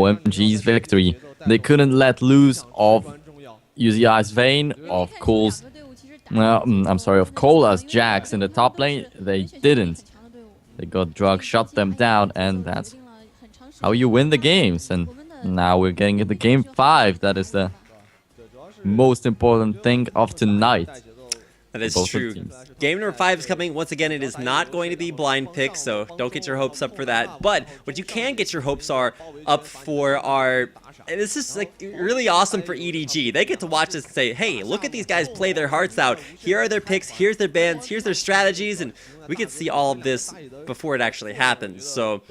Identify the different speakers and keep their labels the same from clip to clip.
Speaker 1: OMG's victory. They couldn't let loose of UZI's Vayne, of Cole's, of Cola's Jax in the top lane. They didn't. They got drug, shut them down, and that's how you win the games. And now we're getting into game 5. That is the most important thing of tonight.
Speaker 2: That is true. Game number 5 is coming. Once again, it is not going to be blind picks, so don't get your hopes up for that. But what you can get your hopes up for are... And this is like really awesome for EDG. They get to watch this and say, hey, look at these guys play their hearts out. Here are their picks, here's their bans, here's their strategies, and we get to see all of this before it actually happens. So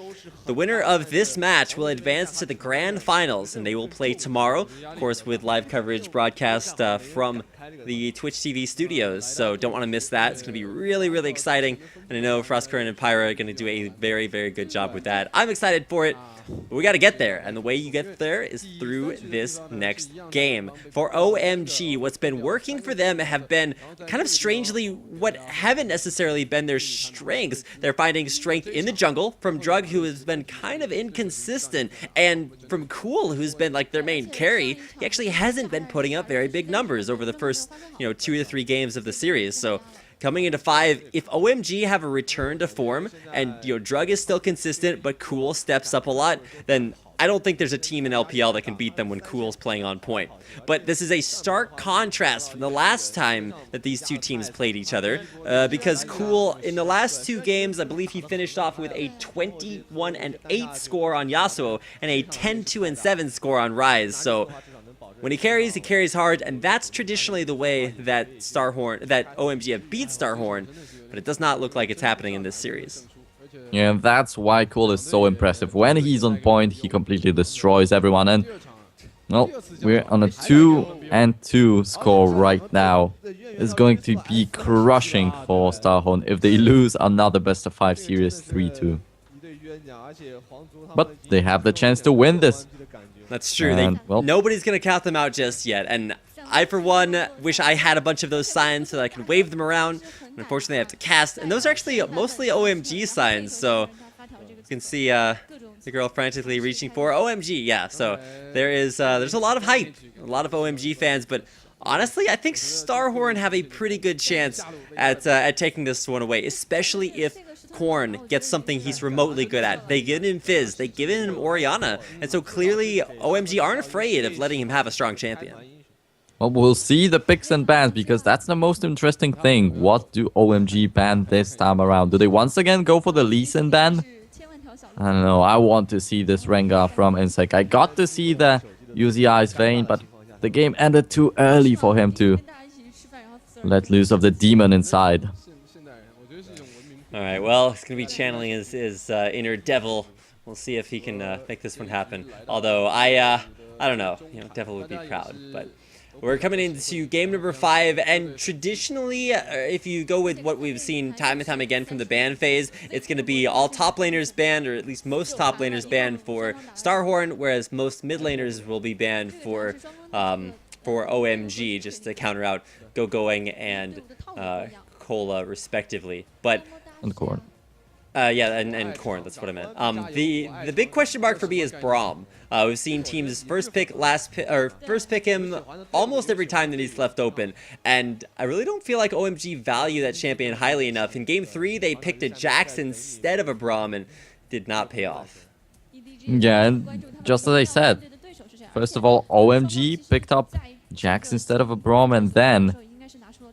Speaker 2: the winner of this match will advance to the grand finals, and they will play tomorrow, of course, with live coverage broadcast from the Twitch TV studios. So don't want to miss that. It's going to be really, really exciting. And I know Froskurinn and Pyra are going to do a very, very good job with that. I'm excited for it. But we got to get there, and the way you get there is through this next game. For OMG, what's been working for them have been kind of strangely what haven't necessarily been their strengths. They're finding strength in the jungle from Drug, who has been kind of inconsistent, and from Cool, who's been like their main carry. He actually hasn't been putting up very big numbers over the first, 2 to 3 games of the series. So coming into 5, if OMG have a return to form and Drug is still consistent but Cool steps up a lot, then I don't think there's a team in LPL that can beat them when Cool's playing on point. But this is a stark contrast from the last time that these two teams played each other, because Cool, in the last 2 games, I believe he finished off with a 21-8 score on Yasuo and a 10-2-7 score on Ryze. So when he carries hard, and that's traditionally the way that OMG have beat StarHorn, but it does not look like it's happening in this series.
Speaker 1: Yeah, and that's why Cole is so impressive. When he's on point, he completely destroys everyone. And, well, we're on a 2-2 score right now. It's going to be crushing for StarHorn if they lose another best-of-5 series 3-2. But they have the chance to win this.
Speaker 2: That's true. Nobody's going to count them out just yet. And I, for one, wish I had a bunch of those signs so that I could wave them around. And unfortunately, I have to cast. And those are actually mostly OMG signs. So you can see the girl frantically reaching for OMG. Yeah, so there's a lot of hype, a lot of OMG fans. But honestly, I think StarHorn have a pretty good chance at taking this one away, especially if Korn gets something he's remotely good at. They give him Fizz, they give him Orianna, and so clearly OMG aren't afraid of letting him have a strong champion.
Speaker 1: Well, we'll see the picks and bans, because that's the most interesting thing. What do OMG ban this time around? Do they once again go for the Lee Sin ban? I don't know, I want to see this Rengar from Insec. I got to see the UZI's Vayne, but the game ended too early for him to let loose of the demon inside.
Speaker 2: Alright, well, he's going to be channeling his inner devil. We'll see if he can make this one happen. Although, I don't know. Devil would be proud. But we're coming into game number 5, and traditionally, if you go with what we've seen time and time again from the ban phase, it's going to be all top laners banned, or at least most top laners banned for StarHorn, whereas most mid laners will be banned for OMG, just to counter out Going and Cola, respectively. But
Speaker 1: and Korn.
Speaker 2: Yeah, and Korn, that's what I meant. The big question mark for me is Braum. We've seen teams first pick him almost every time that he's left open, and I really don't feel like OMG value that champion highly enough. In game 3, they picked a Jax instead of a Braum, and did not pay off.
Speaker 1: Yeah, and just as I said, first of all, OMG picked up Jax instead of a Braum, and then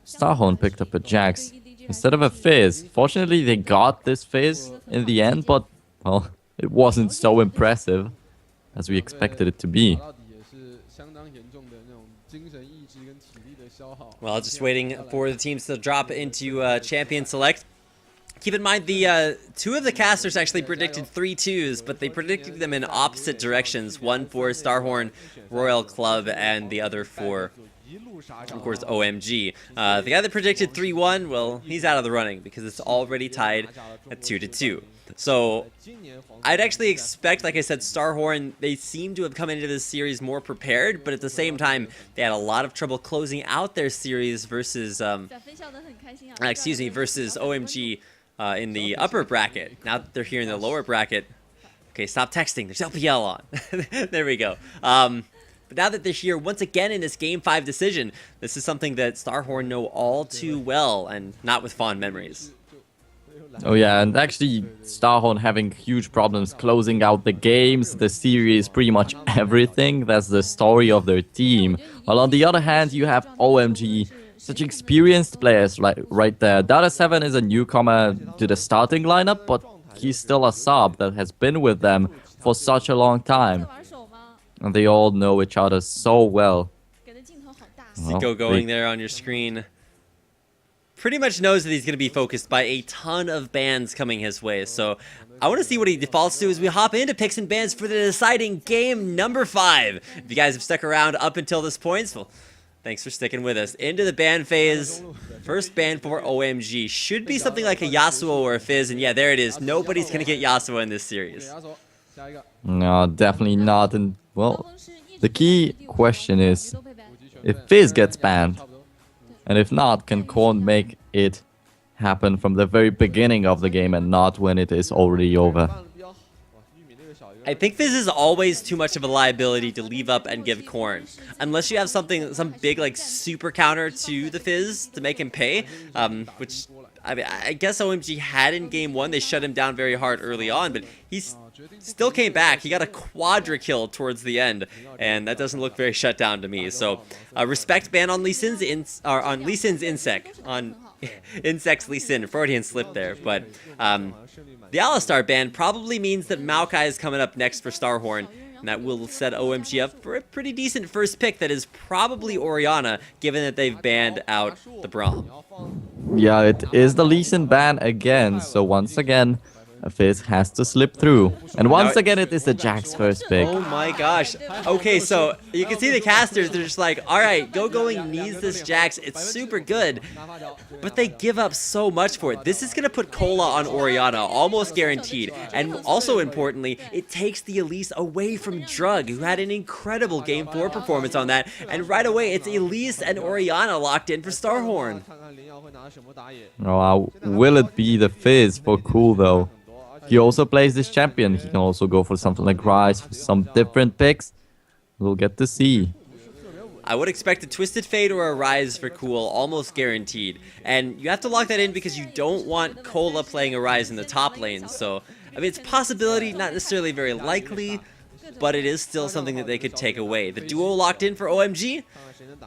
Speaker 1: StarHorn picked up a Jax instead of a Fizz. Fortunately, they got this Fizz in the end, but, well, it wasn't so impressive as we expected it to be.
Speaker 2: Well, just waiting for the teams to drop into Champion Select. Keep in mind, the 2 of the casters actually predicted 3 2s, but they predicted them in opposite directions. One for StarHorn Royal Club, and the other for, of course, OMG. The guy that predicted 3-1, well, he's out of the running because it's already tied at 2-2. So I'd actually expect, like I said, StarHorn, they seem to have come into this series more prepared, but at the same time, they had a lot of trouble closing out their series versus, versus OMG in the upper bracket. Now that they're here in the lower bracket, Okay, stop texting. There's LPL on. There we go. But now that they're here once again in this Game 5 decision, this is something that StarHorn know all too well, and not with fond memories.
Speaker 1: Oh yeah, and actually StarHorn having huge problems closing out the games, the series, pretty much everything. That's the story of their team. While on the other hand, you have OMG, such experienced players like right there. Data7 is a newcomer to the starting lineup, but he's still a sub that has been with them for such a long time. And they all know each other so well.
Speaker 2: Zico going there on your screen. Pretty much knows that he's going to be focused by a ton of bans coming his way. So I want to see what he defaults to as we hop into picks and bans for the deciding game number 5. If you guys have stuck around up until this point, well, thanks for sticking with us. Into the ban phase. First ban for OMG. Should be something like a Yasuo or a Fizz. And yeah, there it is. Nobody's going to get Yasuo in this series.
Speaker 1: No, definitely not. And well, the key question is if Fizz gets banned, and if not, can Korn make it happen from the very beginning of the game and not when it is already over?
Speaker 2: I think Fizz is always too much of a liability to leave up and give Korn. Unless you have some big like super counter to the Fizz to make him pay, which I mean, I guess OMG had in game 1. They shut him down very hard early on, but he's still came back. He got a quadra kill towards the end, and that doesn't look very shut down to me. So respect ban on Lee Sin's Insec on Insect's Lee Sin. Freudian slip there, but the Alistar ban probably means that Maokai is coming up next for StarHorn, and that will set OMG up for a pretty decent first pick that is probably Orianna, given that they've banned out the Braum.
Speaker 1: Yeah, it is the Lee Sin ban again, so once again, a Fizz has to slip through. And once again, it is the Jack's first pick.
Speaker 2: Oh my gosh. Okay, so you can see the casters, they're just like, alright, going needs this Jax. It's super good. But they give up so much for it. This is going to put Cola on Orianna, almost guaranteed. And also importantly, it takes the Elise away from Drug, who had an incredible Game 4 performance on that. And right away, it's Elise and Orianna locked in for StarHorn.
Speaker 1: Oh, will it be the Fizz for Cool though? He also plays this champion. He can also go for something like Rise, for some different picks. We'll get to see.
Speaker 2: I would expect a Twisted Fate or a Rise for Cool, almost guaranteed. And you have to lock that in because you don't want Cola playing a Rise in the top lane. So, I mean, it's a possibility, not necessarily very likely, but it is still something that they could take away. The duo locked in for OMG,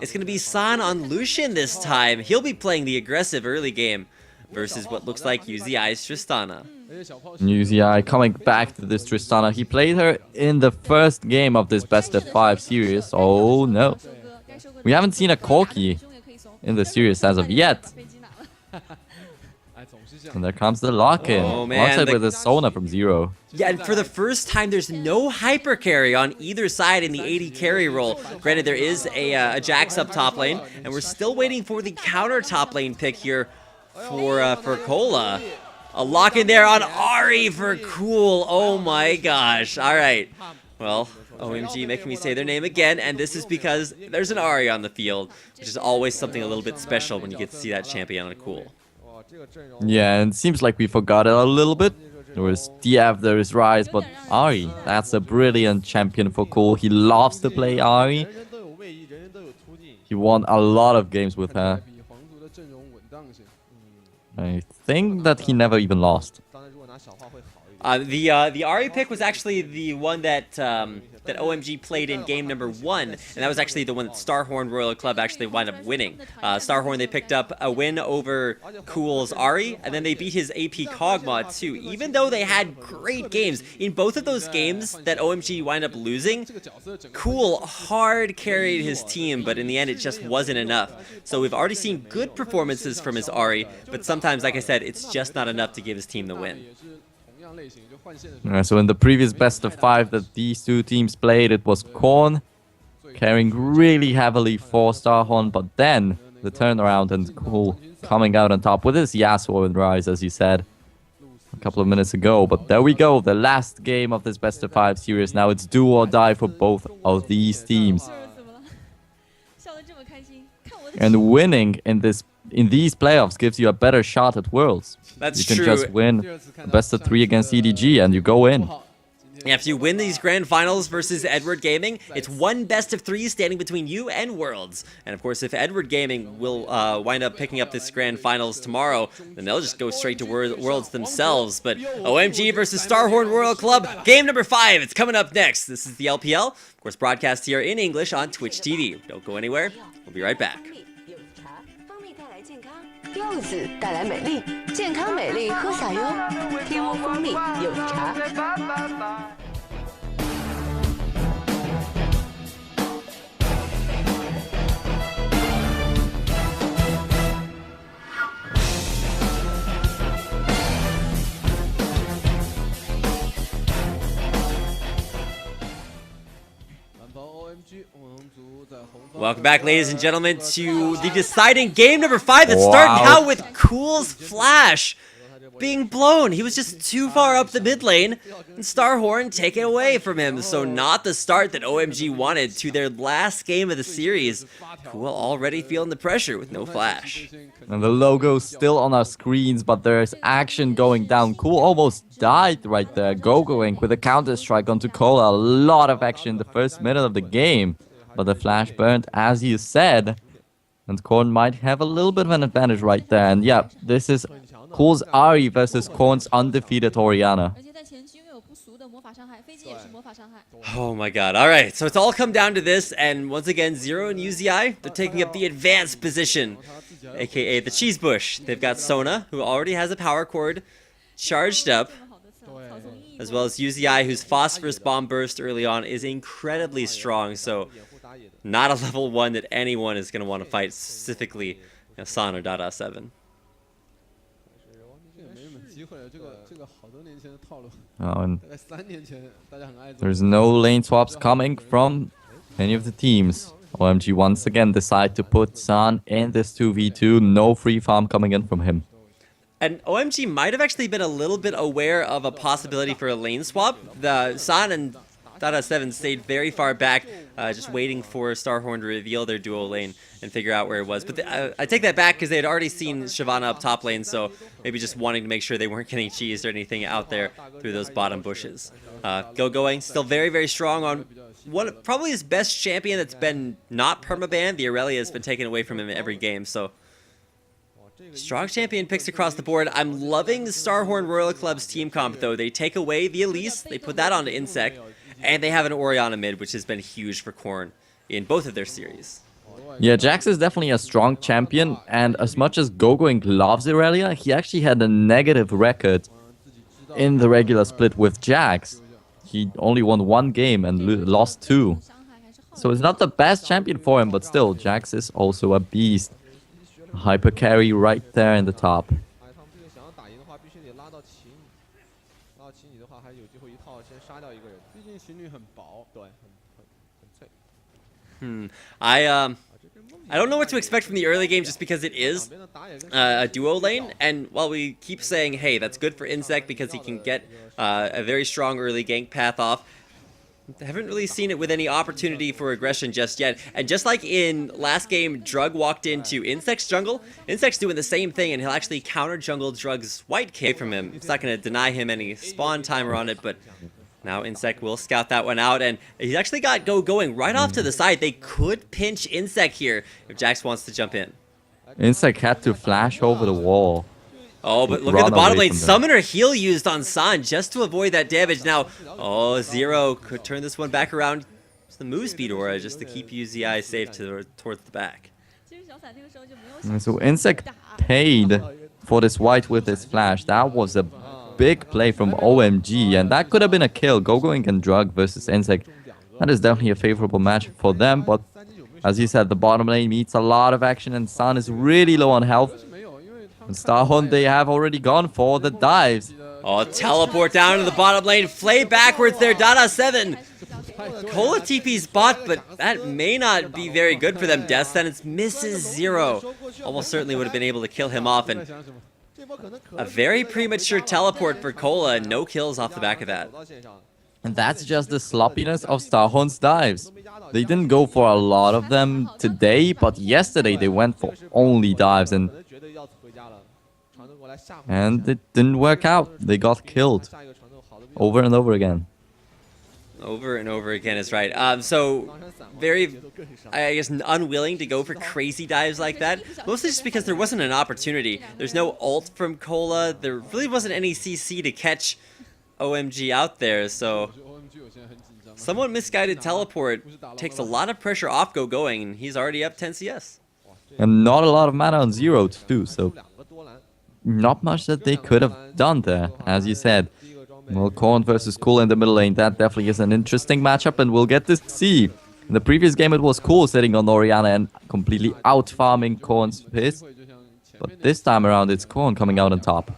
Speaker 2: it's going to be San on Lucian this time. He'll be playing the aggressive early game versus what looks like UZI's Tristana.
Speaker 1: UZI coming back to this Tristana. He played her in the first game of this best of 5 series. Oh no. We haven't seen a Corki in the series as of yet. And there comes the lock-in.
Speaker 2: Oh man,
Speaker 1: Locked with a Sona from 0.
Speaker 2: Yeah, and for the first time, there's no hyper carry on either side in the 80 carry role. Granted, there is a Jax up top lane, and we're still waiting for the counter top lane pick here for Cola. A lock-in there on Ahri for Cool. Oh my gosh. All right. Well, OMG making me say their name again, and this is because there's an Ahri on the field, which is always something a little bit special when you get to see that champion on Cool.
Speaker 1: Yeah, and it seems like we forgot it a little bit. There is DF, there is Rise, but Ahri, that's a brilliant champion for Cool. He loves to play Ahri. He won a lot of games with her. I think that he never even lost.
Speaker 2: The Ahri pick was actually the one that that OMG played in game number 1, and that was actually the one that StarHorn Royal Club actually wound up winning. StarHorn, they picked up a win over Cool's Ahri, and then they beat his AP Kog'Maw too. Even though they had great games, in both of those games that OMG wound up losing, Cool hard carried his team, but in the end it just wasn't enough. So we've already seen good performances from his Ahri, but sometimes, like I said, it's just not enough to give his team the win.
Speaker 1: So in the previous best of 5 that these two teams played, it was Korn carrying really heavily for StarHorn, but then the turnaround and Cool coming out on top with his Yasuo and Rise, as you said a couple of minutes ago. But there we go, the last game of this best of 5 series. Now it's do or die for both of these teams. And winning in these playoffs gives you a better shot at Worlds.
Speaker 2: That's
Speaker 1: you can
Speaker 2: true.
Speaker 1: just win a best of 3 against EDG and you go in.
Speaker 2: After you win these grand finals versus Edward Gaming, it's one best of 3 standing between you and Worlds. And of course, if Edward Gaming will wind up picking up this grand finals tomorrow, then they'll just go straight to Worlds themselves. But OMG versus StarHorn Royal Club, game number 5, it's coming up next. This is the LPL, of course, broadcast here in English on Twitch TV. Don't go anywhere. We'll be right back.
Speaker 3: 柚子带来美丽，健康美丽喝啥哟？天窝蜂蜜柚子茶。
Speaker 2: Welcome back, ladies and gentlemen, to the deciding game number 5 that's starting out with Cool's Flash being blown. He was just too far up the mid lane, and StarHorn taken away from him. So not the start that OMG wanted to their last game of the series. Cool already feeling the pressure with no Flash.
Speaker 1: And the logo's still on our screens, but there's action going down. Cool almost died right there. Gogoing with a counter-strike onto Cola. A lot of action in the first minute of the game. But the Flash burnt, as you said. And Korn might have a little bit of an advantage right there. And yeah, this is Cool's Ari versus Korn's undefeated Orianna.
Speaker 2: Oh my god. Alright, so it's all come down to this. And once again, Zero and UZI, they're taking up the advanced position, aka the cheese bush. They've got Sona, who already has a power cord charged up, as well as UZI, whose phosphorus bomb burst early on is incredibly strong. So not a level 1 that anyone is going to want to fight, specifically San or Dada 7.
Speaker 1: Oh, and there's no lane swaps coming from any of the teams. OMG once again decide to put San in this 2v2. No free farm coming in from him.
Speaker 2: And OMG might have actually been a little bit aware of a possibility for a lane swap. The San and Dada 7 stayed very far back, just waiting for StarHorn to reveal their duo lane and figure out where it was. But I take that back because they had already seen Shyvana up top lane, so maybe just wanting to make sure they weren't getting cheesed or anything out there through those bottom bushes. Going, still very, very strong on probably his best champion that's been not permabanned. The Aurelia has been taken away from him in every game, so strong champion picks across the board. I'm loving the StarHorn Royal Club's team comp, though. They take away the Elise, they put that onto Insec, and they have an Orianna mid, which has been huge for Korn in both of their series.
Speaker 1: Yeah, Jax is definitely a strong champion, and as much as Gogoing loves Aurelia, he actually had a negative record in the regular split with Jax. He only won 1 game and lost 2. So it's not the best champion for him, but still, Jax is also a beast. Hyper carry right there in the top.
Speaker 2: I don't know what to expect from the early game just because it is a duo lane, and while we keep saying, hey, that's good for Insec because he can get a very strong early gank path off, I haven't really seen it with any opportunity for aggression just yet. And just like in last game, Drug walked into Insect's jungle, Insect's doing the same thing, and he'll actually counter jungle Drug's white K from him. It's not going to deny him any spawn timer on it, but now Insec will scout that one out, and he's actually got going right off to the side. They could pinch Insec here if Jax wants to jump in.
Speaker 1: Insec had to flash over the wall.
Speaker 2: Oh, but look at the bottom lane. Summoner heal used on San just to avoid that damage. Now, oh, Zero could turn this one back around. It's the move speed aura just to keep UZI safe towards the back.
Speaker 1: So Insec paid for this white with his flash. That was a big play from OMG, and that could have been a kill. Gogoing and Drug versus Insec. That is definitely a favorable match for them, but as you said, the bottom lane meets a lot of action, and San is really low on health. And StarHorn, they have already gone for the dives.
Speaker 2: Oh, teleport down to the bottom lane. Flay backwards there, Dada 7. Cola TP's bot, but that may not be very good for them. Death Sentence misses Zero. Almost certainly would have been able to kill him off. And a very premature teleport for Cola, and no kills off the back of that.
Speaker 1: And that's just the sloppiness of StarHorn's dives. They didn't go for a lot of them today, but yesterday they went for only dives, and it didn't work out. They got killed over and over again.
Speaker 2: Over and over again is right. So very, I guess, unwilling to go for crazy dives like that. Mostly just because there wasn't an opportunity. There's no ult from Cola. There really wasn't any CC to catch OMG out there. So somewhat misguided teleport takes a lot of pressure off going, and he's already up 10 CS.
Speaker 1: And not a lot of mana on Zero too, so not much that they could have done there, as you said. Well, Korn versus Cool in the middle lane, that definitely is an interesting matchup, and we'll get to see. In the previous game, it was Cool sitting on Orianna and completely out-farming Korn's piss. But this time around, it's Korn coming out on top.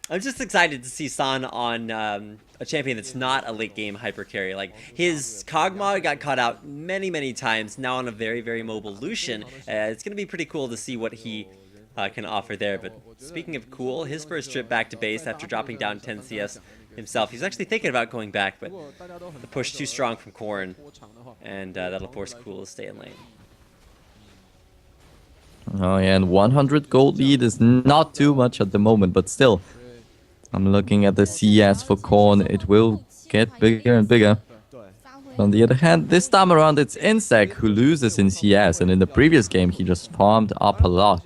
Speaker 2: I'm just excited to see San on a champion that's not a late game hyper carry. Like, his Kog'Maw got caught out many, many times, now on a very, very mobile Lucian. It's going to be pretty cool to see what he can offer there. But speaking of Cool, his first trip back to base after dropping down 10 CS himself, he's actually thinking about going back, but the push too strong from Korn, and that'll force Cool to stay in lane.
Speaker 1: Oh yeah, and 100 gold lead is not too much at the moment, but still, I'm looking at the CS for Korn. It will get bigger and bigger. On the other hand, this time around, it's Insec who loses in CS, and in the previous game, he just farmed up a lot.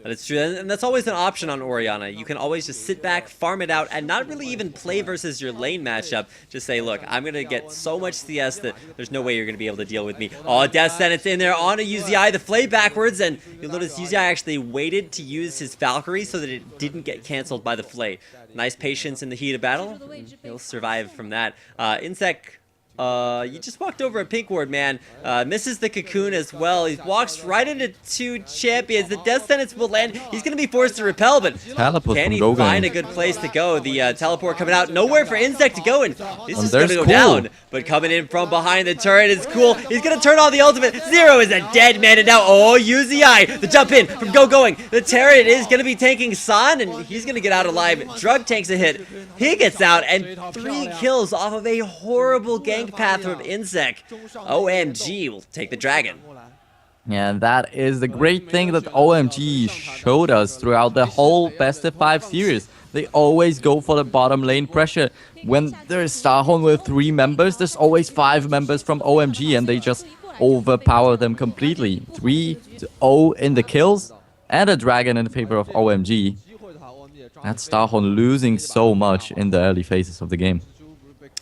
Speaker 2: But it's true, and that's always an option on Orianna. You can always just sit back, farm it out, and not really even play versus your lane matchup. Just say, look, I'm going to get so much CS that there's no way you're going to be able to deal with me. Oh, Death Sentence in there on a UZI, the flay backwards, and you'll notice UZI actually waited to use his Valkyrie so that it didn't get cancelled by the flay. Nice patience in the heat of battle. He'll survive from that. Insec, you just walked over a pink ward, man. Misses the cocoon as well. He walks right into two champions. The death sentence will land. He's going to be forced to repel, but can he find a good place to go? The teleport coming out. Nowhere for Insect to go, and this is going to go down. But coming in from behind the turret is Cool. He's going to turn on the ultimate. Zero is a dead man, and now, oh, UZI. The jump in from Going. The turret is going to be tanking San, and he's going to get out alive. Drug takes a hit. He gets out, and 3 kills off of a horrible gank path from Insec. OMG will take the dragon.
Speaker 1: Yeah, and that is the great thing that OMG showed us throughout the whole best of 5 series. They always go for the bottom lane pressure. When there's StarHorn with 3 members, there's always 5 members from OMG, and they just overpower them completely. 3-0 in the kills, and a dragon in favor of OMG. That's StarHorn losing so much in the early phases of the game.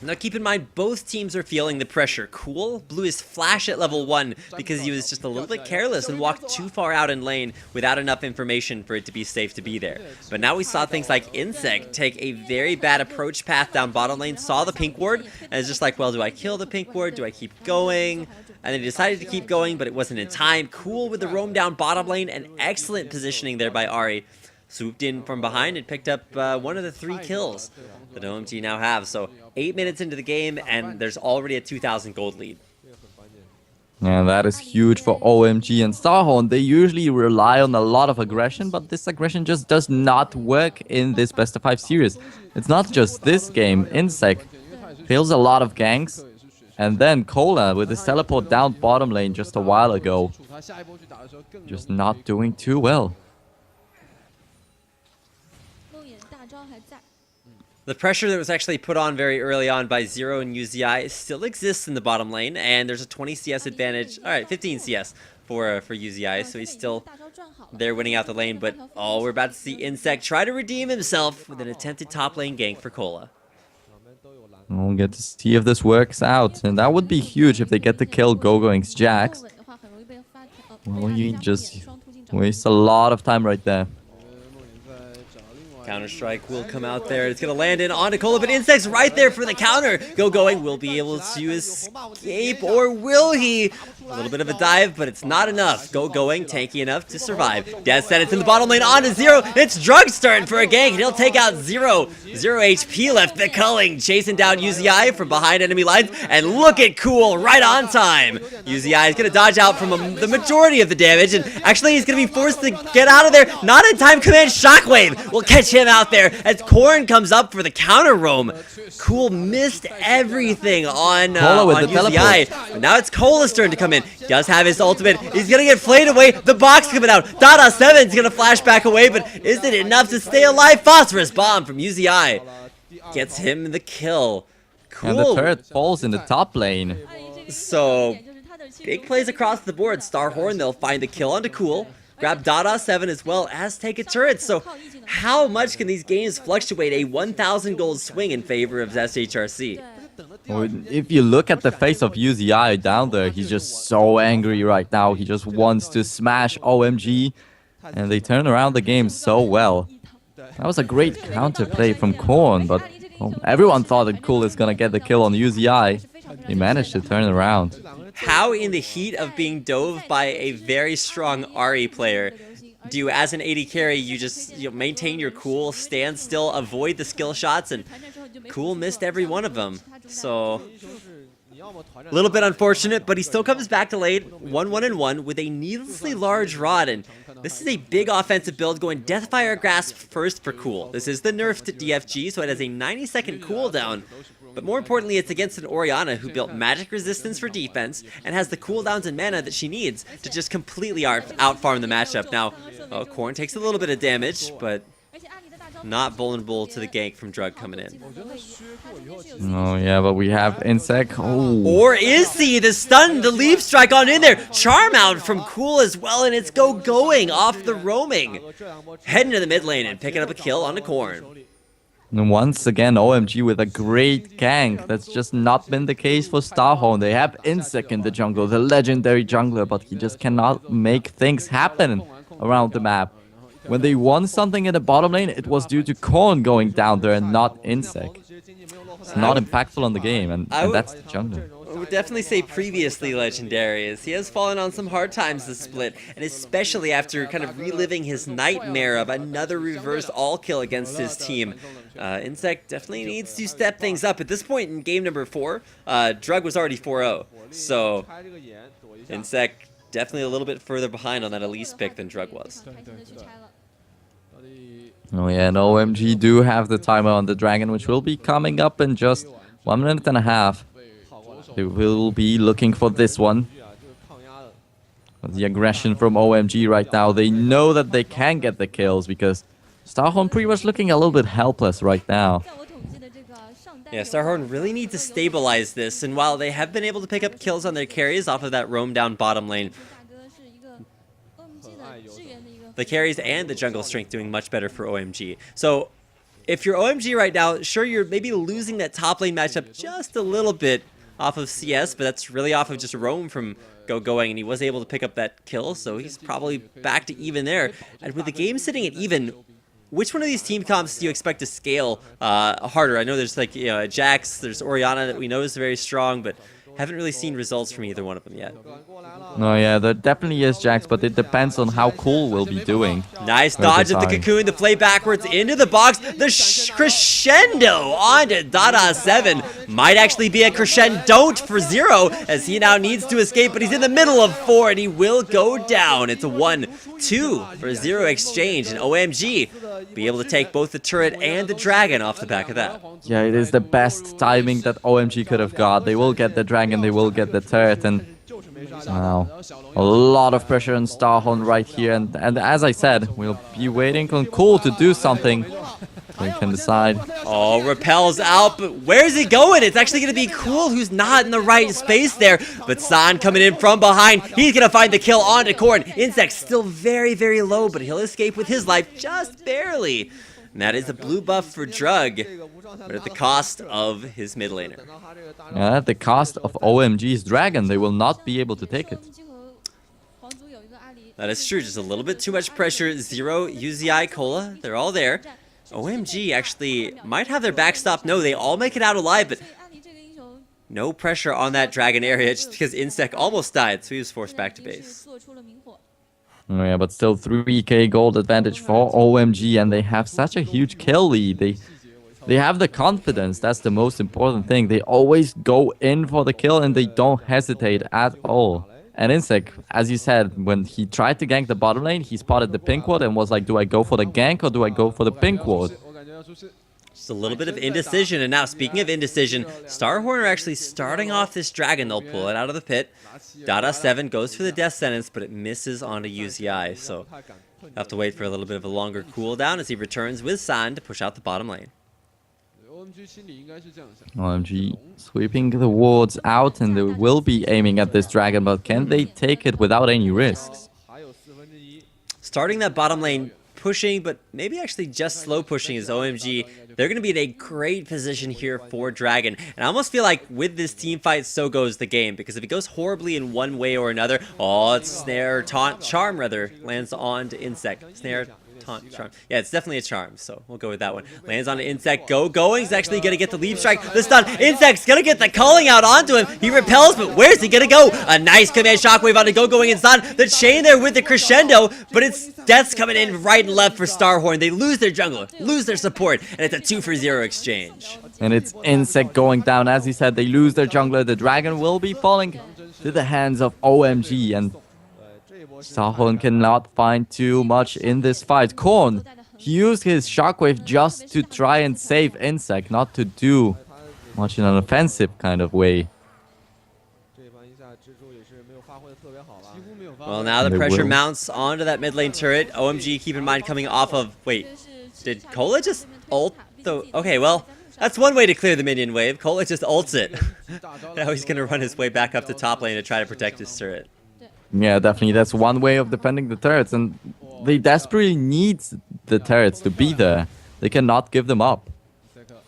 Speaker 2: Now keep in mind, both teams are feeling the pressure. Cool blew his flash at level 1 because he was just a little bit careless and walked too far out in lane without enough information for it to be safe to be there. But now we saw things like Insect take a very bad approach path down bottom lane, saw the pink ward, and it's just like, well, do I kill the pink ward? Do I keep going? And then he decided to keep going, but it wasn't in time. Cool with the roam down bottom lane, and excellent positioning there by Ahri. Swooped in from behind and picked up one of the 3 kills that OMG now have. So 8 minutes into the game, and there's already a 2,000 gold lead.
Speaker 1: Yeah, that is huge for OMG and StarHorn. They usually rely on a lot of aggression, but this aggression just does not work in this best of 5 series. It's not just this game. Insec fails a lot of ganks, and then Cola with his teleport down bottom lane just a while ago, just not doing too well.
Speaker 2: The pressure that was actually put on very early on by Zero and UZI still exists in the bottom lane, and there's a 20 CS advantage. All right, 15 CS for UZI, so he's still there winning out the lane. But oh, we're about to see Insect try to redeem himself with an attempted top lane gank for Cola.
Speaker 1: We'll get to see if this works out, and that would be huge if they get to kill Gogoing's Jax. Well, you just waste a lot of time right there.
Speaker 2: Counter-Strike will come out there. It's going to land in on Cola, but Insect's right there for the counter. Going will be able to escape, or will he? A little bit of a dive, but it's not enough. Going tanky enough to survive. Death Sentence in the bottom lane onto Zero. It's Drug's turn for a gank, and he'll take out Zero. 0 HP left. The culling chasing down UZI from behind enemy lines, and look at Cool right on time. UZI is going to dodge out from the majority of the damage, and actually he's going to be forced to get out of there. Not in time. Command Shockwave will catch him out there as Korn comes up for the counter roam. Cool missed everything on UZI. But now it's Cola's turn to come in. He does have his ultimate. He's going to get flayed away. The box coming out. Dada 7's going to flash back away, but is it enough to stay alive? Phosphorus bomb from UZI. gets him the kill. Cool.
Speaker 1: And the turret falls in the top lane.
Speaker 2: So, big plays across the board. StarHorn, they'll find the kill onto Cool. Grab Dada7 as well as take a turret. So, how much can these games fluctuate? A 1,000 gold swing in favor of SHRC.
Speaker 1: If you look at the face of UZI down there, he's just so angry right now. He just wants to smash OMG. And they turn around the game so well. That was a great counterplay from Korn, but everyone thought that Cool is gonna get the kill on UZI. He managed to turn around.
Speaker 2: How in the heat of being dove by a very strong RE player do you, as an AD carry, you just maintain your cool, stand still, avoid the skill shots, and Cool missed every one of them. So, a little bit unfortunate, but he still comes back to late 1-1-1 with a needlessly large rod, and this is a big offensive build going Deathfire Grasp first for Cool. This is the nerfed DFG, so it has a 90-second cooldown. But more importantly, it's against an Orianna who built magic resistance for defense and has the cooldowns and mana that she needs to just completely outfarm the matchup. Now, Korn takes a little bit of damage, but not vulnerable to the gank from Drug coming in.
Speaker 1: Oh yeah, but we have Insec. Oh.
Speaker 2: Or is he? The stun, the leap strike on in there. Charm out from Cool as well, and it's going off the roaming. Heading to the mid lane and picking up a kill on the Korn.
Speaker 1: And once again, OMG with a great gank. That's just not been the case for StarHorn. They have Insec in the jungle, the legendary jungler, but he just cannot make things happen around the map. When they won something in the bottom lane, it was due to Korn going down there and not Insec. It's not impactful on the game, and that's the jungler.
Speaker 2: I would definitely say previously legendary, as he has fallen on some hard times this split, and especially after kind of reliving his nightmare of another reverse all kill against his team. Insec definitely needs to step things up. At this point in game number 4, Drug was already 4-0, so Insec definitely a little bit further behind on that Elise pick than Drug was.
Speaker 1: Oh yeah, and OMG do have the timer on the dragon, which will be coming up in just 1 minute and a half. They will be looking for this one. The aggression from OMG right now. They know that they can get the kills because StarHorn pretty much looking a little bit helpless right now.
Speaker 2: Yeah, StarHorn really need to stabilize this, and while they have been able to pick up kills on their carries off of that roam down bottom lane, the carries and the jungle strength doing much better for OMG. So, if you're OMG right now, sure, you're maybe losing that top lane matchup just a little bit off of CS, but that's really off of just roam from going, and he was able to pick up that kill, so he's probably back to even there. And with the game sitting at even, which one of these team comps do you expect to scale harder? I know there's like Jax, there's Orianna that we know is very strong, but haven't really seen results from either one of them yet.
Speaker 1: No, yeah, there definitely is Jax, but it depends on how Cool will be doing.
Speaker 2: Nice dodge of the cocoon, the play backwards into the box, the crescendo onto Dada7. Might actually be a crescendo for Zero, as he now needs to escape, but he's in the middle of 4, and he will go down. It's a 1-2 for Zero exchange, and OMG be able to take both the turret and the dragon off the back of that.
Speaker 1: Yeah, it is the best timing that OMG could have got. They will get the dragon, they will get the turret, and wow, a lot of pressure on StarHorn right here. And as I said, we'll be waiting on Cool to do something. We can decide.
Speaker 2: Oh, repels out, but where's he going? It's actually going to be Cool who's not in the right space there. But San coming in from behind. He's going to find the kill onto Korn. Insect still very, very low, but he'll escape with his life just barely. And that is a blue buff for Drug, but at the cost of his mid laner.
Speaker 1: Yeah, at the cost of OMG's dragon, they will not be able to take it.
Speaker 2: That is true, just a little bit too much pressure. Zero, UZI, Cola, they're all there. OMG actually might have their backstop. No, they all make it out alive, but no pressure on that dragon area just because Insec almost died, so he was forced back to base.
Speaker 1: Oh yeah, but still 3k gold advantage for OMG, and they have such a huge kill lead. They have the confidence, that's the most important thing. They always go in for the kill and they don't hesitate at all. And Insec, as you said, when he tried to gank the bottom lane, he spotted the pink ward and was like, do I go for the gank or do I go for the pink ward?
Speaker 2: Just a little bit of indecision, and now speaking of indecision, StarHorn are actually starting off this dragon. They'll pull it out of the pit. Dada7 goes for the death sentence, but it misses onto UZI, so have to wait for a little bit of a longer cooldown as he returns with San to push out the bottom lane.
Speaker 1: OMG sweeping the wards out, and they will be aiming at this dragon, but can they take it without any risks?
Speaker 2: Starting that bottom lane, pushing, but maybe actually just slow pushing is OMG. They're going to be in a great position here for Dragon. And I almost feel like with this team fight, so goes the game. Because if it goes horribly in one way or another, oh, it's Snare, Taunt, Charm rather, lands on to Insect. Snare, Taunt, Charm. Yeah, it's definitely a Charm, so we'll go with that one. Lands on to Insect, going. He's actually going to get the leap strike. The stun, Insect's going to get the calling out onto him. He repels, but where's he going to go? A nice command shockwave on to going inside. The chain there with the crescendo, but it's death's coming in right and left for StarHorn. They lose their jungler, lose their support, and it's a 2-for-0 exchange.
Speaker 1: And it's Insect going down. As he said, they lose their jungler. The dragon will be falling to the hands of OMG, and StarHorn cannot find too much in this fight. Korn, he used his shockwave just to try and save Insect, not to do much in an offensive kind of way.
Speaker 2: Well, now the pressure mounts onto that mid lane turret. OMG, keep in mind, coming off of... Wait, did Cola just ult the... Okay, well, that's one way to clear the minion wave. Cola just ults it. Now he's going to run his way back up to top lane to try to protect his turret.
Speaker 1: Yeah, definitely. That's one way of defending the turrets, and they desperately need the turrets to be there. They cannot give them up.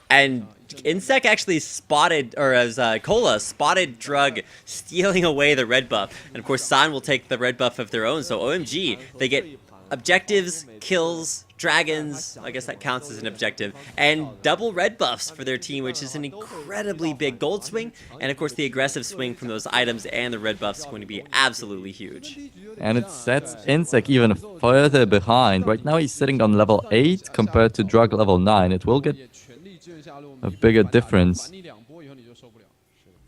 Speaker 2: And Insect actually spotted, or as Cola spotted Drug stealing away the red buff. And of course, San will take the red buff of their own. So OMG, they get objectives, kills, dragons, I guess that counts as an objective, and double red buffs for their team, which is an incredibly big gold swing. And of course, the aggressive swing from those items and the red buffs is going to be absolutely huge.
Speaker 1: And it sets Insect even further behind. Right now, he's sitting on level 8 compared to Drug level 9. It will get a bigger difference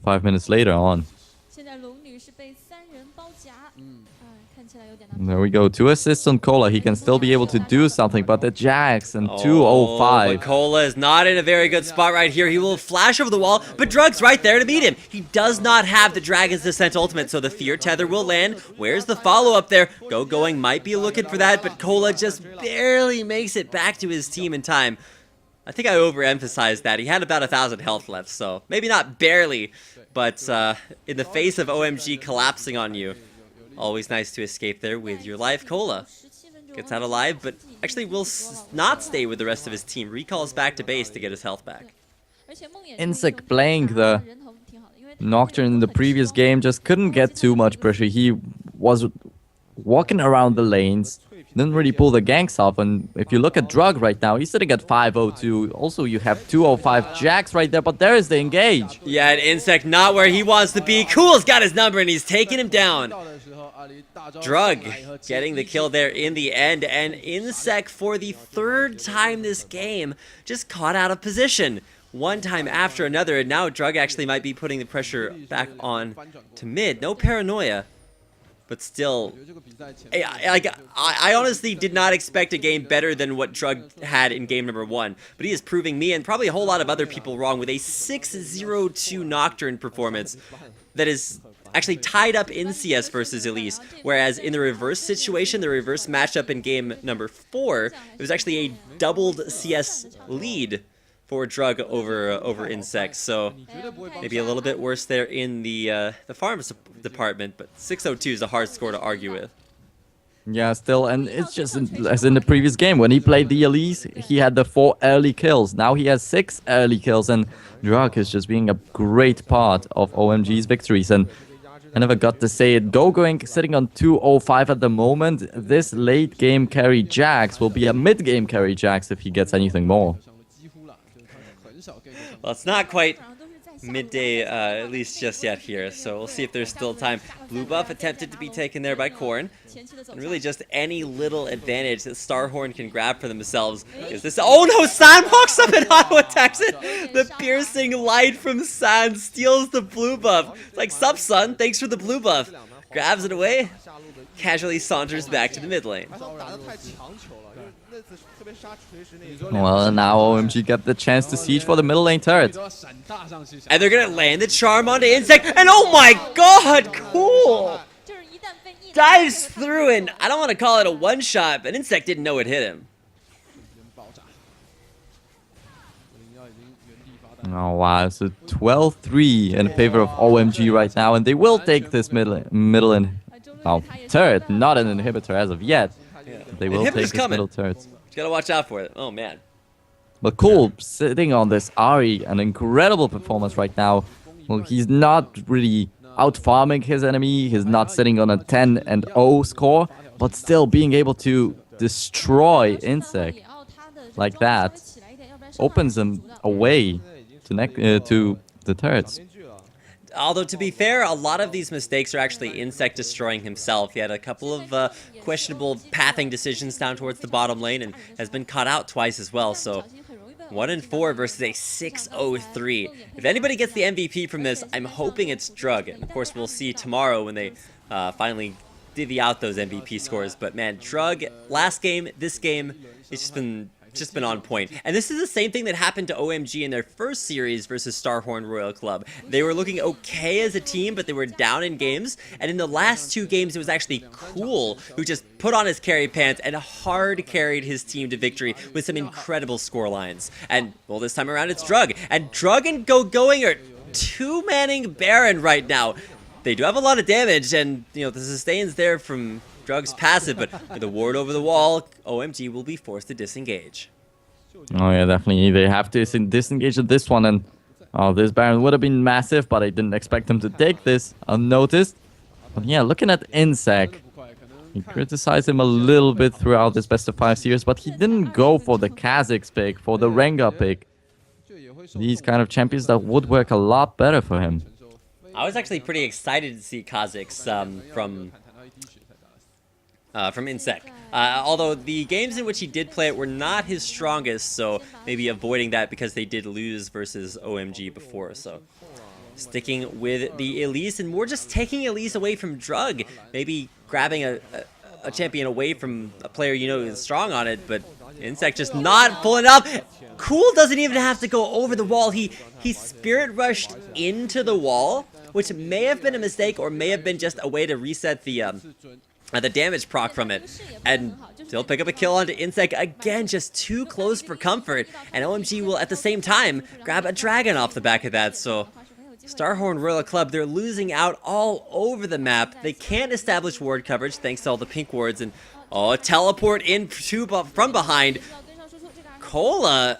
Speaker 1: 5 minutes later on. There we go. 2 assists on Cola. He can still be able to do something, but the Jax and 205.
Speaker 2: But Cola is not in a very good spot right here. He will flash over the wall, but Drug's right there to meet him. He does not have the Dragon's Descent ultimate, so the Fear Tether will land. Where's the follow-up there? Going might be looking for that, but Cola just barely makes it back to his team in time. I think I overemphasized that. He had about 1,000 health left, so maybe not barely, but in the face of OMG collapsing on you, always nice to escape there with your life. Cola gets out alive, but actually will not stay with the rest of his team. Recalls back to base to get his health back.
Speaker 1: Insect playing the Nocturne in the previous game just couldn't get too much pressure. He was walking around the lanes, didn't really pull the ganks off, and if you look at Drug right now, he's sitting at 502. Also, you have 205 Jax right there, but there is the engage.
Speaker 2: Yeah, and Insect not where he wants to be. Cool's got his number, and he's taking him down. Drug getting the kill there in the end, and Insect for the 3rd time this game just caught out of position. One time after another, and now Drug actually might be putting the pressure back on to mid. No paranoia. But still, I honestly did not expect a game better than what Drug had in game number 1. But he is proving me and probably a whole lot of other people wrong with a 6-0-2 Nocturne performance that is actually tied up in CS versus Elise. Whereas in the reverse situation, the reverse matchup in game number 4, it was actually a doubled CS lead for Drug over Insect, so maybe a little bit worse there in the farms department, but 602 is a hard score to argue with.
Speaker 1: Yeah, still, and it's just as in the previous game. When he played the Elise, he had the 4 early kills. Now he has 6 early kills, and Drug is just being a great part of OMG's victories. And I never got to say it. Going sitting on 205 at the moment. This late game carry Jax will be a mid game carry Jax if he gets anything more.
Speaker 2: Well, it's not quite midday, at least just yet here, so we'll see if there's still time. Blue buff attempted to be taken there by Korn, and really just any little advantage that StarHorn can grab for themselves is this. Oh no, San walks up and auto-attacks it! The piercing light from San steals the blue buff. It's like, sup son, thanks for the blue buff. Grabs it away, casually saunters back to the mid lane.
Speaker 1: Well, now OMG got the chance to siege for the middle lane turret.
Speaker 2: And they're gonna land the charm onto Insect, and oh my god, cool! Dives through, and I don't want to call it a one-shot, but Insect didn't know it hit him.
Speaker 1: Oh wow, so 12-3 in favor of OMG right now, and they will take this middle and turret, not an inhibitor as of yet. They will take this middle turret.
Speaker 2: Just gotta watch out for it. Oh man.
Speaker 1: But Cole sitting on this Ari, an incredible performance right now. Well, he's not really out-farming his enemy. He's not sitting on a 10-0 score, but still being able to destroy Insect like that opens him away to the turrets.
Speaker 2: Although, to be fair, a lot of these mistakes are actually Insect destroying himself. He had a couple of questionable pathing decisions down towards the bottom lane and has been caught out twice as well, so 1-4 versus a 6-0-3. If anybody gets the MVP from this, I'm hoping it's Drug. And of course, we'll see tomorrow when they finally divvy out those MVP scores. But man, Drug, last game, this game, it's just been on point. And this is the same thing that happened to OMG in their first series versus StarHorn Royal Club. They were looking okay as a team, but they were down in games. And in the last two games, it was actually Cool who just put on his carry pants and hard carried his team to victory with some incredible score lines. And, well, this time around, it's Drug. And Drug and Going are two-manning Baron right now. They do have a lot of damage, and, you know, the sustain's there from Drug's passive, but with a ward over the wall, OMG will be forced to disengage.
Speaker 1: Oh yeah, definitely. They have to disengage at this one, and this Baron would have been massive, but I didn't expect him to take this unnoticed. But yeah, looking at Insect, he criticized him a little bit throughout this best of 5 series, but he didn't go for the Kha'Zix pick, for the Rengar pick. These kind of champions that would work a lot better for him.
Speaker 2: I was actually pretty excited to see Kha'Zix from Insect. Although the games in which he did play it were not his strongest, so maybe avoiding that because they did lose versus OMG before. So sticking with the Elise and more just taking Elise away from Drug. Maybe grabbing a champion away from a player you know is strong on it, but Insect just not pulling up. Cool doesn't even have to go over the wall. He spirit rushed into the wall, which may have been a mistake or may have been just a way to reset the damage proc from it, and still pick up a kill onto Insect. Again, just too close for comfort, and OMG will at the same time grab a dragon off the back of that. So StarHorn Royal Club, they're losing out all over the map. They can't establish ward coverage thanks to all the pink wards, and teleport in from behind. Cola,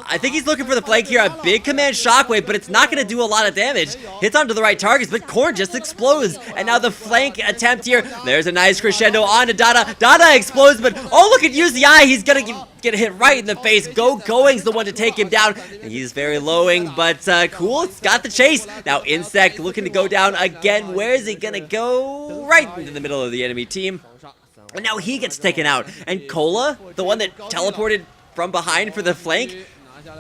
Speaker 2: I think he's looking for the flank here. A big command shockwave, but it's not going to do a lot of damage. Hits onto the right targets, but Korn just explodes. And now the flank attempt here. There's a nice crescendo onto Dada. Dada explodes, but oh, look at UZI. He's going to get hit right in the face. Going's the one to take him down. He's very lowing, but Cool's got the chase. Now Insect looking to go down again. Where is he going to go? Right into the middle of the enemy team. And now he gets taken out. And Cola, the one that teleported from behind for the flank,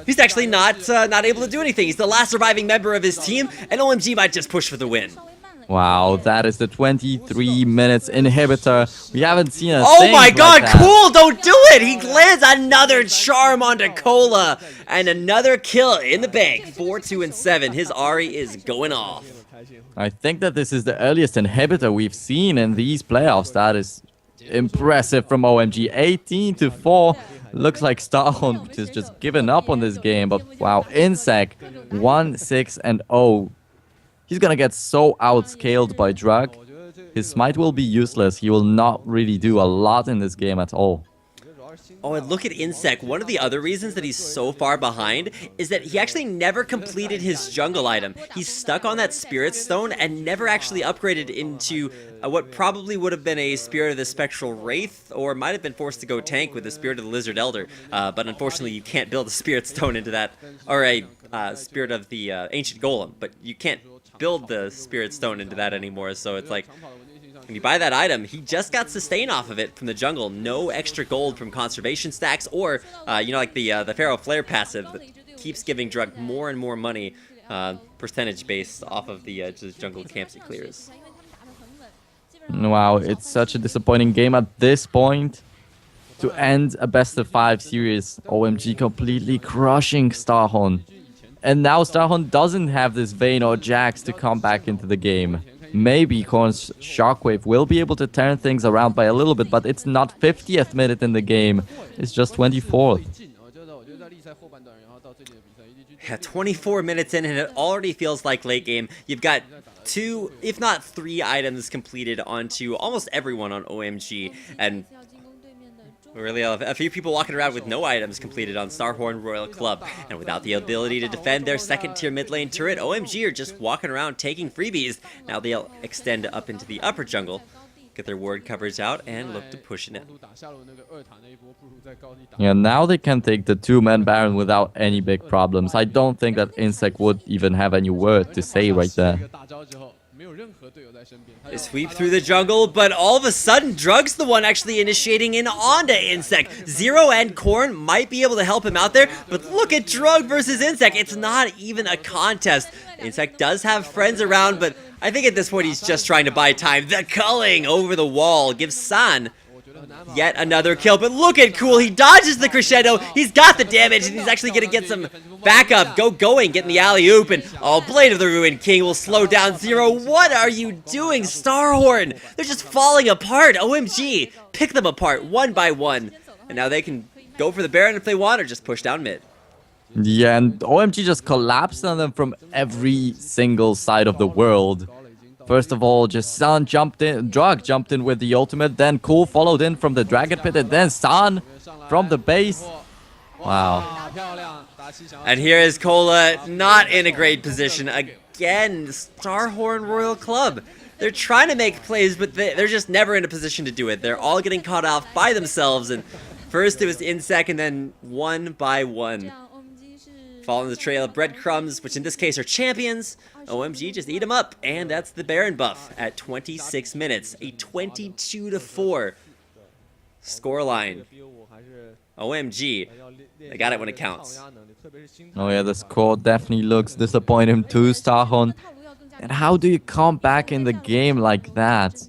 Speaker 2: he's actually not able to do anything. He's the last surviving member of his team, and OMG might just push for the win.
Speaker 1: Wow, that is the 23 minutes inhibitor. We haven't seen a
Speaker 2: Oh my god,
Speaker 1: like
Speaker 2: Cool, don't do it! He lands another charm onto Cola, and another kill in the bank. 4-2-7. His Ari is going off.
Speaker 1: I think that this is the earliest inhibitor we've seen in these playoffs. That is impressive from OMG. 18-4. Looks like StarHorn has just given up on this game, but wow, Insect 1-6-0. He's gonna get so outscaled by Drug. His smite will be useless. He will not really do a lot in this game at all.
Speaker 2: Oh, and look at Insect. One of the other reasons that he's so far behind is that he actually never completed his jungle item. He's stuck on that Spirit Stone and never actually upgraded into what probably would have been a Spirit of the Spectral Wraith, or might have been forced to go tank with the Spirit of the Lizard Elder. But unfortunately, you can't build a Spirit Stone into that, or a Spirit of the Ancient Golem, but you can't build the Spirit Stone into that anymore, so it's like, when you buy that item, he just got sustain off of it from the jungle. No extra gold from conservation stacks, or you know, like the Pharaoh Flare passive that keeps giving Drug more and more money, percentage based off of the jungle camps he clears.
Speaker 1: Wow, it's such a disappointing game at this point. To end a best of 5 series, OMG completely crushing StarHorn. And now StarHorn doesn't have this Vayne or Jax to come back into the game. Maybe Korn's Shockwave will be able to turn things around by a little bit, but it's not 50th minute in the game. It's just 24th.
Speaker 2: Yeah, 24 minutes in, and it already feels like late game. You've got 2, if not 3 items completed onto almost everyone on OMG, and really a few people walking around with no items completed on StarHorn Royal Club. And without the ability to defend their second-tier mid lane turret, OMG are just walking around taking freebies. Now they'll extend up into the upper jungle, get their ward coverage out, and look to push it in.
Speaker 1: Yeah, now they can take the 2-man Baron without any big problems. I don't think that Insect would even have any word to say right there.
Speaker 2: They sweep through the jungle, but all of a sudden, Drug's the one actually initiating in onto Insect. Zero and Korn might be able to help him out there, but look at Drug versus Insect. It's not even a contest. Insect does have friends around, but I think at this point he's just trying to buy time. The culling over the wall gives San yet another kill, but look at Cool. He dodges the crescendo. He's got the damage, and he's actually going to get some backup. Going, getting the alley-oop, and Blade of the Ruined King will slow down Zero. What are you doing, StarHorn? They're just falling apart. OMG, pick them apart one by one, and now they can go for the Baron if they want, or just push down mid.
Speaker 1: Yeah, and OMG just collapsed on them from every single side of the world. First of all, just San jumped in, Drug jumped in with the ultimate, then Cool followed in from the Dragon Pit, and then San from the base. Wow.
Speaker 2: And here is Cola, not in a great position. Again, StarHorn Royal Club. They're trying to make plays, but they're just never in a position to do it. They're all getting caught off by themselves, and first it was Insect, and then one by one. Following the trail of breadcrumbs, which in this case are champions, OMG just eat them up, and that's the Baron buff at 26 minutes, a 22-4 scoreline. OMG, they got it when it counts.
Speaker 1: Oh yeah, the score definitely looks disappointing too, StarHorn. And how do you come back in the game like that?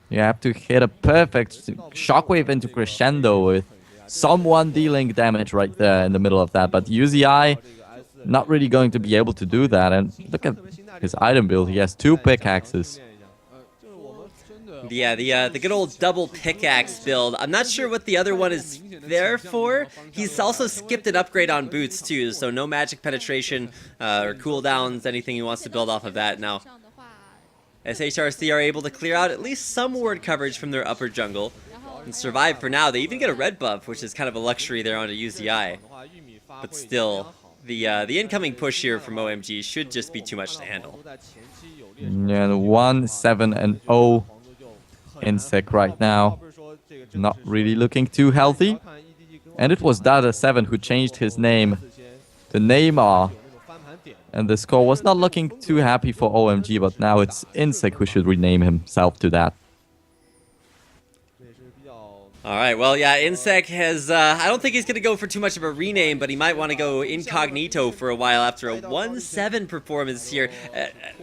Speaker 1: You have to hit a perfect shockwave into crescendo with someone dealing damage right there in the middle of that, but UZI not really going to be able to do that. And look at his item build. He has 2 pickaxes.
Speaker 2: Yeah, the good old double pickaxe build. I'm not sure what the other one is there for. He's also skipped an upgrade on boots too, so no magic penetration or cooldowns, anything he wants to build off of that. Now, SHRC are able to clear out at least some ward coverage from their upper jungle and survive for now. They even get a red buff, which is kind of a luxury there onto UZI. But still, the incoming push here from OMG should just be too much to handle.
Speaker 1: Yeah, 1-7-0 Insect right now. Not really looking too healthy. And it was Dada7 who changed his name to Neymar. And the score was not looking too happy for OMG, but now it's Insect who should rename himself to that.
Speaker 2: Alright, well, yeah, Insect has, I don't think he's going to go for too much of a rename, but he might want to go incognito for a while after a 1-7 performance here.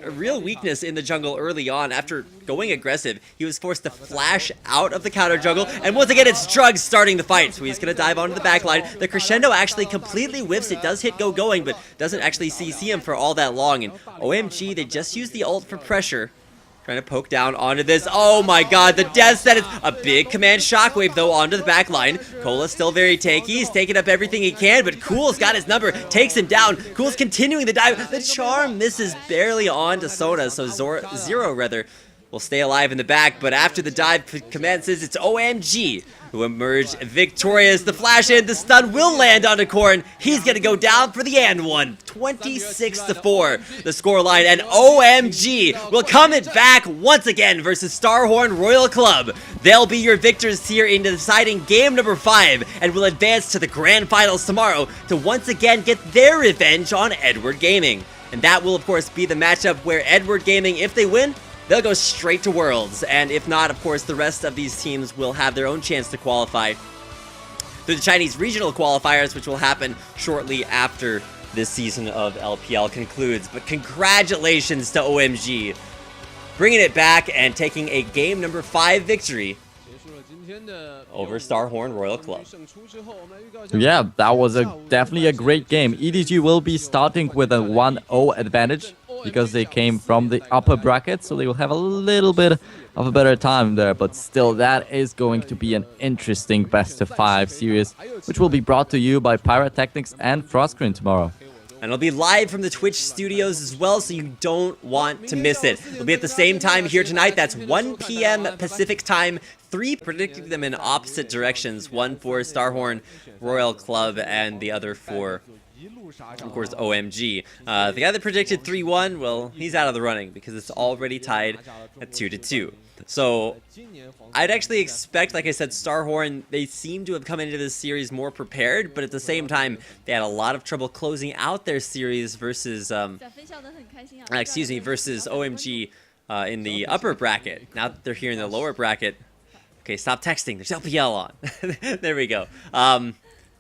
Speaker 2: A real weakness in the jungle early on. After going aggressive, he was forced to flash out of the counter jungle, and once again, it's Drugs starting the fight, so he's going to dive onto the backline. The crescendo actually completely whiffs. It does hit going, but doesn't actually CC him for all that long, and OMG, they just used the ult for pressure. Trying to poke down onto this. Oh my god, the death sentence. A big command shockwave, though, onto the back line. Cola's still very tanky. He's taking up everything he can, but Cool's got his number. Takes him down. Cool's continuing the dive. The charm misses barely onto Sona, so Zero, rather, will stay alive in the back. But after the dive commences, it's OMG who emerged victorious. The flash in, the stun will land onto Korn. He's going to go down for the and one. 26-4, the scoreline, and OMG will come it back once again versus StarHorn Royal Club. They'll be your victors here in deciding game number 5 and will advance to the grand finals tomorrow to once again get their revenge on Edward Gaming. And that will, of course, be the matchup where Edward Gaming, if they win, they'll go straight to Worlds, and if not, of course, the rest of these teams will have their own chance to qualify through the Chinese regional qualifiers, which will happen shortly after this season of LPL concludes. But congratulations to OMG, bringing it back and taking a game number 5 victory over StarHorn Royal Club.
Speaker 1: Yeah, that was definitely a great game. EDG will be starting with a 1-0 advantage, because they came from the upper bracket, so they will have a little bit of a better time there. But still, that is going to be an interesting best-of-5 series, which will be brought to you by PiraTechnics and Froskurinn tomorrow.
Speaker 2: And it'll be live from the Twitch studios as well, so you don't want to miss it. It'll be at the same time here tonight. That's 1 p.m. Pacific time. 3 predicting them in opposite directions. One for StarHorn Royal Club and the other for, of course, OMG. The guy that predicted 3-1, well, he's out of the running because it's already tied at 2-2. So I'd actually expect, like I said, StarHorn, they seem to have come into this series more prepared, but at the same time, they had a lot of trouble closing out their series versus, versus OMG in the upper bracket. Now that they're here in the lower bracket, okay, stop texting. There's LPL on. There we go. But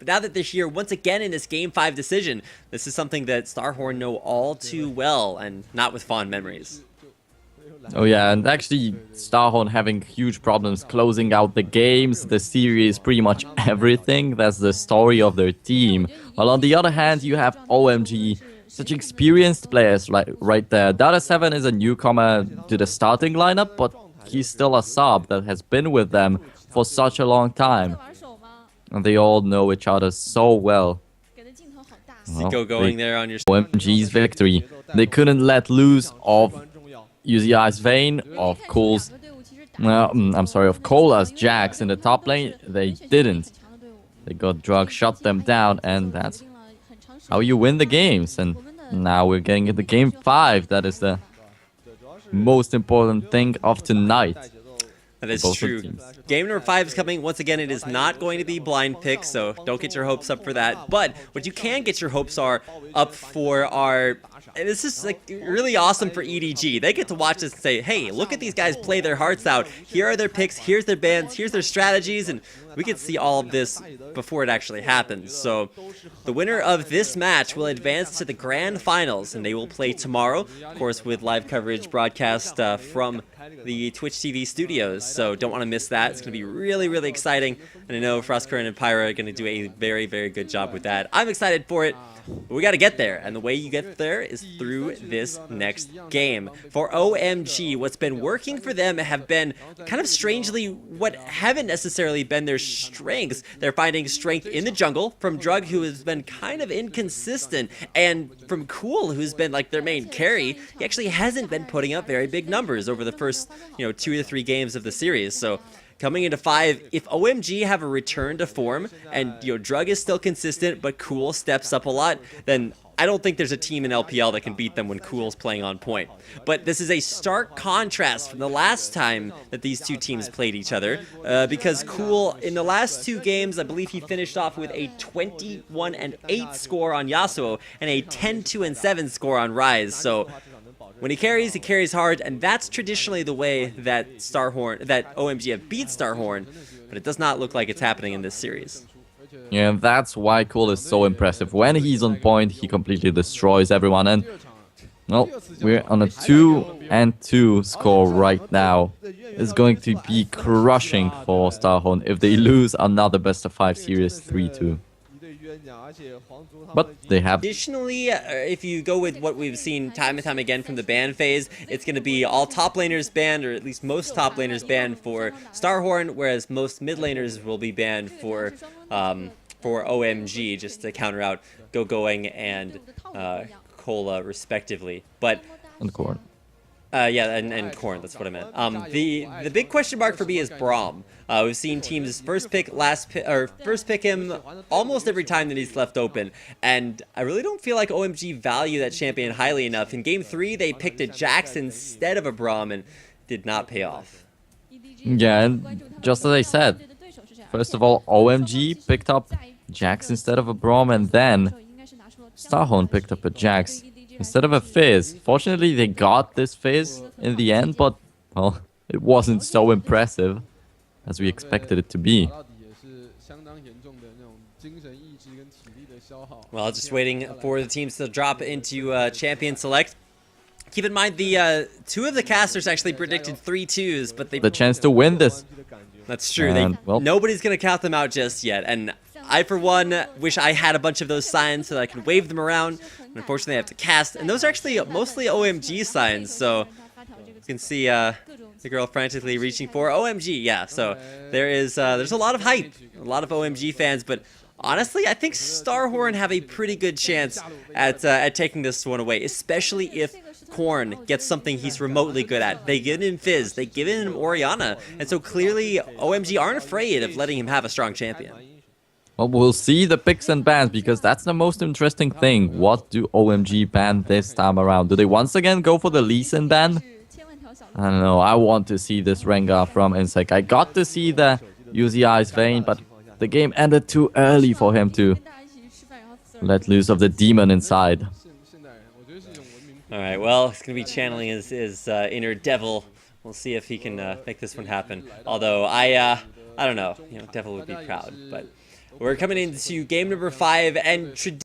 Speaker 2: now that they're here once again in this Game 5 decision, this is something that StarHorn know all too well, and not with fond memories.
Speaker 1: Oh yeah, and actually StarHorn having huge problems closing out the games, the series, pretty much everything. That's the story of their team. While on the other hand, you have OMG, such experienced players right there. Data7 is a newcomer to the starting lineup, but he's still a sub that has been with them for such a long time. And they all know each other so well.
Speaker 2: Zico going there on your...
Speaker 1: OMG's victory. They couldn't let loose of UZI's Vayne, of Cole's... of Cola's Jax in the top lane. They didn't. They got drug, shut them down, and that's how you win the games. And now we're getting into Game 5. That is the most important thing of tonight.
Speaker 2: That is true. Game number 5 is coming. Once again, it is not going to be blind picks, so don't get your hopes up for that. But what you can get your hopes up for are... And this is like really awesome for EDG. They get to watch this and say, hey, look at these guys play their hearts out. Here are their picks, here's their bans, here's their strategies, and we get to see all of this before it actually happens. So the winner of this match will advance to the grand finals, and they will play tomorrow, of course, with live coverage broadcast from the Twitch TV studios. So don't want to miss that. It's going to be really, really exciting. And I know Froskurinn and Pyra are going to do a very, very good job with that. I'm excited for it. But we got to get there, and the way you get there is through this next game. For OMG, what's been working for them have been kind of strangely what haven't necessarily been their strengths. They're finding strength in the jungle from Drug, who has been kind of inconsistent, and from Cool, who's been like their main carry. He actually hasn't been putting up very big numbers over the first, 2 to 3 games of the series. So coming into 5, if OMG have a return to form and Drug is still consistent but Cool steps up a lot, then I don't think there's a team in LPL that can beat them when Cool's playing on point. But this is a stark contrast from the last time that these two teams played each other, because Cool, in the last 2 games, I believe he finished off with a 21-8 score on Yasuo and a 10-2-7 score on Ryze. So when he carries hard, and that's traditionally the way that OMG have beat StarHorn, but it does not look like it's happening in this series.
Speaker 1: Yeah, and that's why Cole is so impressive. When he's on point, he completely destroys everyone. And, well, we're on a 2-2 score right now. It's going to be crushing for StarHorn if they lose another best-of-5 series 3-2. But they have...
Speaker 2: Additionally, if you go with what we've seen time and time again from the ban phase, it's going to be all top laners banned, or at least most top laners banned for StarHorn, whereas most mid laners will be banned for OMG, just to counter out Going and Cola, respectively. But...
Speaker 1: And Corn.
Speaker 2: Yeah, and Corn, that's what I meant. The big question mark for me is Braum. We've seen teams first pick him almost every time that he's left open, and I really don't feel like OMG value that champion highly enough. In Game 3, they picked a Jax instead of a Braum, and did not pay off.
Speaker 1: Yeah, and just as I said, first of all, OMG picked up Jax instead of a Braum, and then StarHorn picked up a Jax instead of a Fizz. Fortunately, they got this Fizz in the end, but, well, it wasn't so impressive as we expected it to be.
Speaker 2: Well, just waiting for the teams to drop into Champion Select. Keep in mind, the 2 of the casters actually predicted 3-2s, but they...
Speaker 1: The chance to win this.
Speaker 2: That's true.
Speaker 1: And, well,
Speaker 2: nobody's going to count them out just yet, and I, for one, wish I had a bunch of those signs so that I could wave them around. And unfortunately, I have to cast, and those are actually mostly OMG signs, so you can see the girl frantically reaching for OMG. Yeah, so there's a lot of hype, a lot of OMG fans, but honestly, I think StarHorn have a pretty good chance at taking this one away, especially if Korn gets something he's remotely good at. They give him Fizz, they give him Orianna, and so clearly OMG aren't afraid of letting him have a strong champion.
Speaker 1: Well, we'll see the picks and bans, because that's the most interesting thing. What do OMG ban this time around? Do they once again go for the Lee Sin ban? I don't know. I want to see this Rengar from Insec. I got to see the UZI's Vayne, but the game ended too early for him to let loose of the demon inside.
Speaker 2: Alright, well, he's going to be channeling his inner devil. We'll see if he can make this one happen. Although, I don't know. You know, devil would be proud. But we're coming into game number 5, and